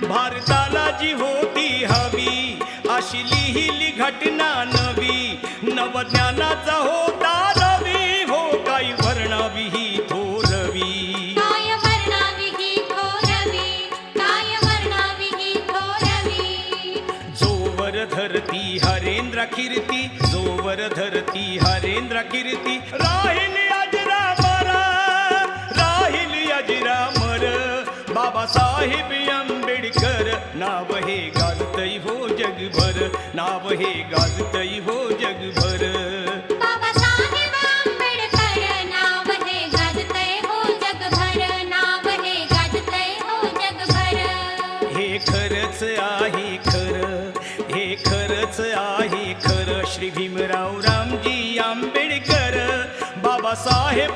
भारताला जी होती हवी अशी लिहिली घटना नवी, नवज्ञानाचा होता रवी, हो काही वर्णावी ही थोरवी, काय वर्णावी ही थोरवी, काय वर्णावी ही थोरवी. जोवर धरती हरेंद्र कीर्ती, जोवर धरती हरेंद्र कीर्ती, राहील अजरामर, राहील अजरामर. बाबासाहेब आंबेडकर नाव हे गाजतई हो जगभर, नाव हे गाजतई हो जगभर. बाबासाहेब आंबेडकर नाव हे गाजतय हो जगभर, नाव हे गाजतय हो जगभर. हे खरंच आहे खरं, हे खरंच आहे खरं. श्री भीमराव रामजी आंबेडकर बाबासाहेब